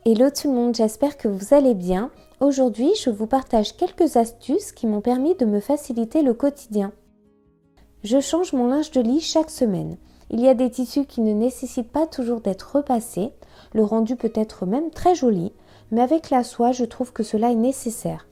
Hello tout le monde, j'espère que vous allez bien. Aujourd'hui, je vous partage quelques astuces qui m'ont permis de me faciliter le quotidien. Je change mon linge de lit chaque semaine. Il y a des tissus qui ne nécessitent pas toujours d'être repassés. Le rendu peut être même très joli, mais avec la soie, je trouve que cela est nécessaire.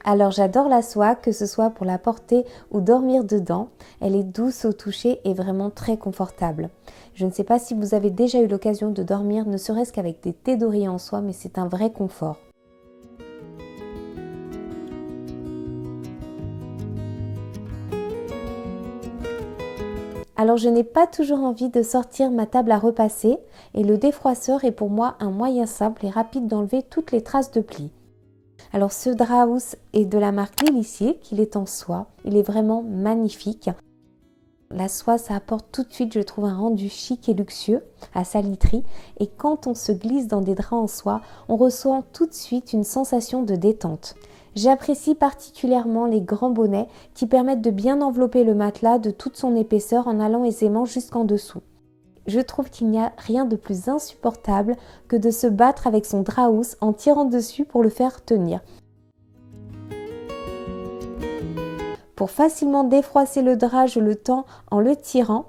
Alors j'adore la soie, que ce soit pour la porter ou dormir dedans. Elle est douce au toucher et vraiment très confortable. Je ne sais pas si vous avez déjà eu l'occasion de dormir, ne serait-ce qu'avec des thés d'oreiller en soie, mais c'est un vrai confort. Alors je n'ai pas toujours envie de sortir ma table à repasser et le défroisseur est pour moi un moyen simple et rapide d'enlever toutes les traces de plis. Alors ce drap housse est de la marque Lily-Silk, il est en soie, il est vraiment magnifique. La soie, ça apporte tout de suite, je trouve, un rendu chic et luxueux à sa literie. Et quand on se glisse dans des draps en soie, on ressent tout de suite une sensation de détente. J'apprécie particulièrement les grands bonnets qui permettent de bien envelopper le matelas de toute son épaisseur en allant aisément jusqu'en dessous. Je trouve qu'il n'y a rien de plus insupportable que de se battre avec son drap housse en tirant dessus pour le faire tenir. Pour facilement défroisser le drap, je le tends en le tirant.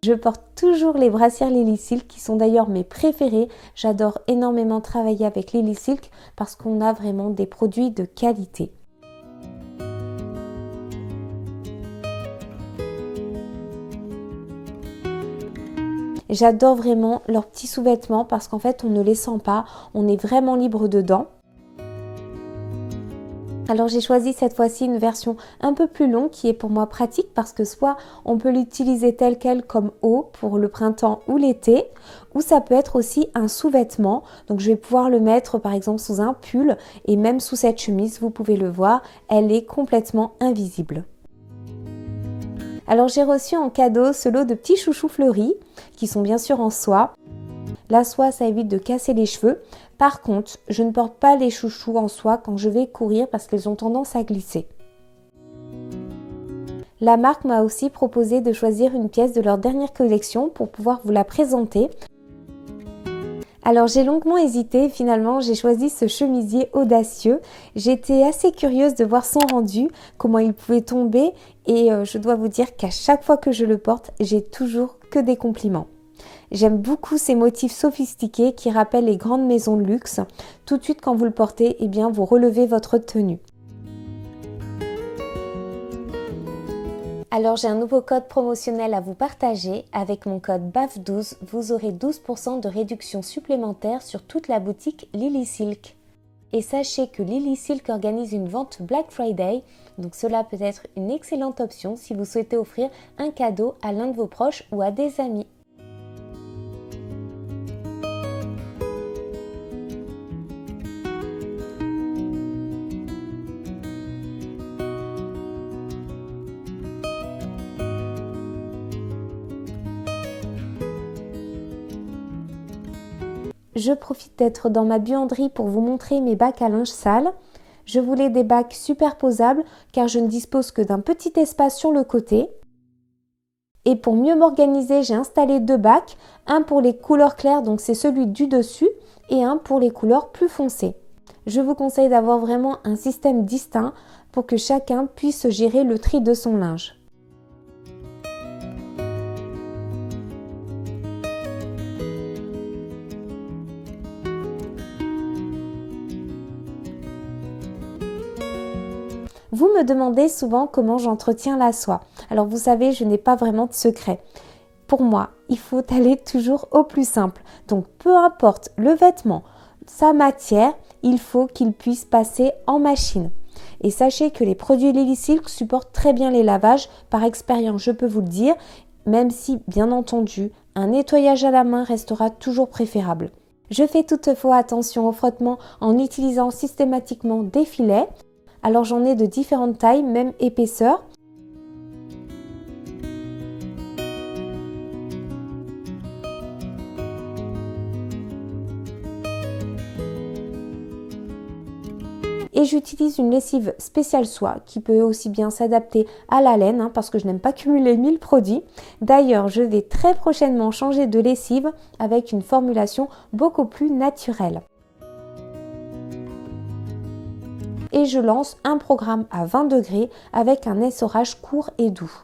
Je porte toujours les brassières Lily-Silk qui sont d'ailleurs mes préférées. J'adore énormément travailler avec Lily-Silk parce qu'on a vraiment des produits de qualité. J'adore vraiment leurs petits sous-vêtements parce qu'en fait on ne les sent pas, on est vraiment libre dedans. Alors j'ai choisi cette fois-ci une version un peu plus longue qui est pour moi pratique parce que soit on peut l'utiliser tel quel comme haut pour le printemps ou l'été, ou ça peut être aussi un sous-vêtement. Donc je vais pouvoir le mettre par exemple sous un pull et même sous cette chemise, vous pouvez le voir, elle est complètement invisible. Alors j'ai reçu en cadeau ce lot de petits chouchous fleuris qui sont bien sûr en soie. La soie, ça évite de casser les cheveux. Par contre, je ne porte pas les chouchous en soie quand je vais courir parce qu'elles ont tendance à glisser. La marque m'a aussi proposé de choisir une pièce de leur dernière collection pour pouvoir vous la présenter. Alors j'ai longuement hésité, finalement j'ai choisi ce chemisier audacieux. J'étais assez curieuse de voir son rendu, comment il pouvait tomber et je dois vous dire qu'à chaque fois que je le porte, j'ai toujours que des compliments. J'aime beaucoup ces motifs sophistiqués qui rappellent les grandes maisons de luxe. Tout de suite quand vous le portez, eh bien vous relevez votre tenue. Alors j'ai un nouveau code promotionnel à vous partager. Avec mon code BAF12, vous aurez 12% de réduction supplémentaire sur toute la boutique Lily-Silk. Et sachez que Lily-Silk organise une vente Black Friday, donc cela peut être une excellente option si vous souhaitez offrir un cadeau à l'un de vos proches ou à des amis. Je profite d'être dans ma buanderie pour vous montrer mes bacs à linge sale. Je voulais des bacs superposables car je ne dispose que d'un petit espace sur le côté. Et pour mieux m'organiser, j'ai installé deux bacs, un pour les couleurs claires, donc c'est celui du dessus, et un pour les couleurs plus foncées. Je vous conseille d'avoir vraiment un système distinct pour que chacun puisse gérer le tri de son linge. Vous me demandez souvent comment j'entretiens la soie. Alors vous savez, je n'ai pas vraiment de secret. Pour moi, il faut aller toujours au plus simple. Donc peu importe le vêtement, sa matière, il faut qu'il puisse passer en machine. Et sachez que les produits Lily-Silk supportent très bien les lavages. Par expérience, je peux vous le dire, même si, bien entendu, un nettoyage à la main restera toujours préférable. Je fais toutefois attention au frottement en utilisant systématiquement des filets. Alors j'en ai de différentes tailles, même épaisseurs. Et j'utilise une lessive spéciale soie qui peut aussi bien s'adapter à la laine parce que je n'aime pas cumuler 1000 produits. D'ailleurs, je vais très prochainement changer de lessive avec une formulation beaucoup plus naturelle. Et je lance un programme à 20 degrés avec un essorage court et doux.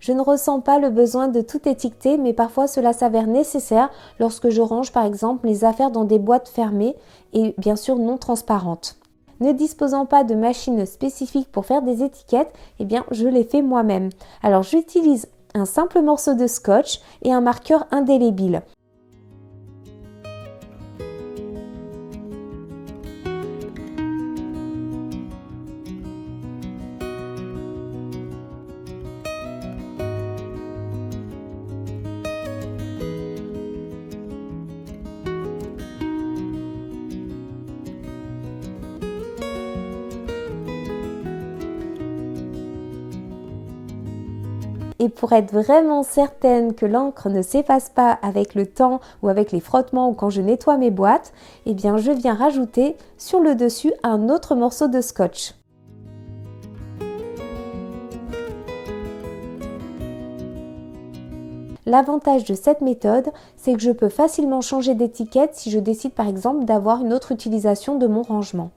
Je ne ressens pas le besoin de tout étiqueter, mais parfois cela s'avère nécessaire lorsque je range par exemple les affaires dans des boîtes fermées et bien sûr non transparentes. Ne disposant pas de machine spécifique pour faire des étiquettes, eh bien je les fais moi-même. Alors j'utilise un simple morceau de scotch et un marqueur indélébile. Et pour être vraiment certaine que l'encre ne s'efface pas avec le temps ou avec les frottements ou quand je nettoie mes boîtes, eh bien je viens rajouter sur le dessus un autre morceau de scotch. L'avantage de cette méthode, c'est que je peux facilement changer d'étiquette si je décide par exemple d'avoir une autre utilisation de mon rangement.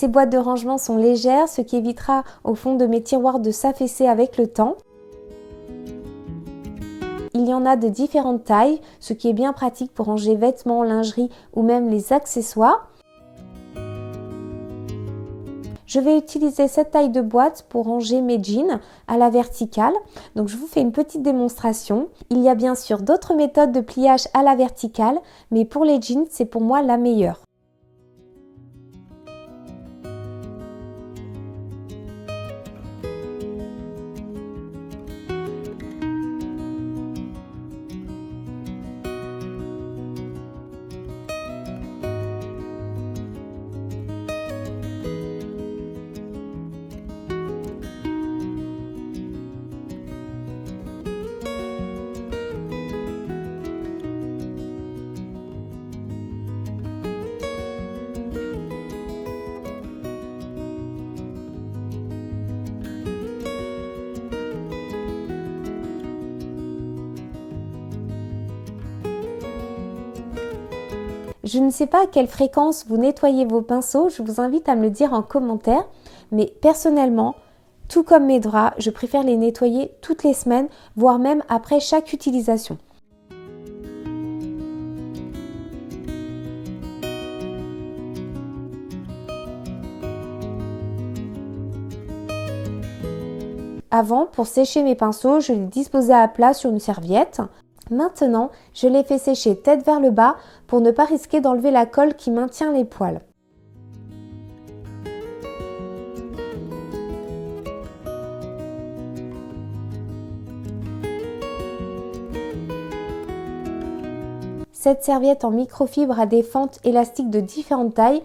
Ces boîtes de rangement sont légères, ce qui évitera au fond de mes tiroirs de s'affaisser avec le temps. Il y en a de différentes tailles, ce qui est bien pratique pour ranger vêtements, lingerie ou même les accessoires. Je vais utiliser cette taille de boîte pour ranger mes jeans à la verticale. Donc je vous fais une petite démonstration. Il y a bien sûr d'autres méthodes de pliage à la verticale, mais pour les jeans, c'est pour moi la meilleure. Je ne sais pas à quelle fréquence vous nettoyez vos pinceaux, je vous invite à me le dire en commentaire, mais personnellement, tout comme mes draps, je préfère les nettoyer toutes les semaines, voire même après chaque utilisation. Avant, pour sécher mes pinceaux, je les disposais à plat sur une serviette. Maintenant, je les fais sécher tête vers le bas pour ne pas risquer d'enlever la colle qui maintient les poils. Cette serviette en microfibre a des fentes élastiques de différentes tailles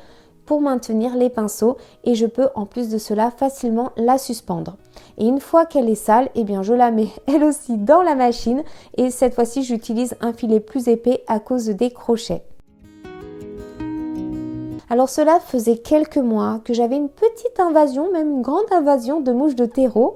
pour maintenir les pinceaux et je peux en plus de cela facilement la suspendre. Et une fois qu'elle est sale, eh bien je la mets elle aussi dans la machine et cette fois-ci j'utilise un filet plus épais à cause des crochets. Alors cela faisait quelques mois que j'avais une petite invasion, même une grande invasion de mouches de terreau.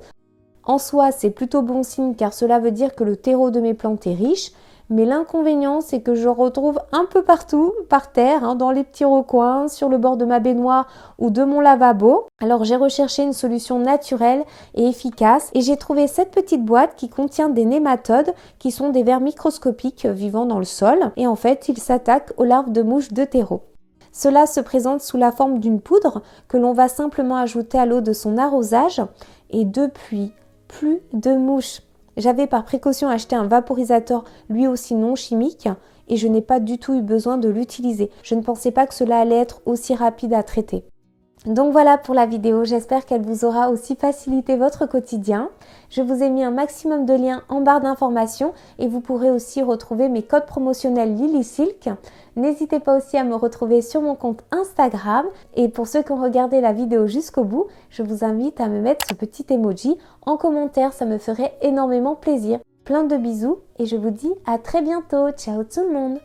En soi, c'est plutôt bon signe car cela veut dire que le terreau de mes plantes est riche. Mais l'inconvénient, c'est que je retrouve un peu partout, par terre, dans les petits recoins, sur le bord de ma baignoire ou de mon lavabo. Alors j'ai recherché une solution naturelle et efficace et j'ai trouvé cette petite boîte qui contient des nématodes qui sont des vers microscopiques vivant dans le sol. Et en fait, ils s'attaquent aux larves de mouches de terreau. Cela se présente sous la forme d'une poudre que l'on va simplement ajouter à l'eau de son arrosage. Et depuis, plus de mouches. J'avais par précaution acheté un vaporisateur lui aussi non chimique et je n'ai pas du tout eu besoin de l'utiliser. Je ne pensais pas que cela allait être aussi rapide à traiter. Donc voilà pour la vidéo, j'espère qu'elle vous aura aussi facilité votre quotidien. Je vous ai mis un maximum de liens en barre d'informations et vous pourrez aussi retrouver mes codes promotionnels LilySilk. N'hésitez pas aussi à me retrouver sur mon compte Instagram et pour ceux qui ont regardé la vidéo jusqu'au bout, je vous invite à me mettre ce petit emoji en commentaire, ça me ferait énormément plaisir. Plein de bisous et je vous dis à très bientôt. Ciao tout le monde.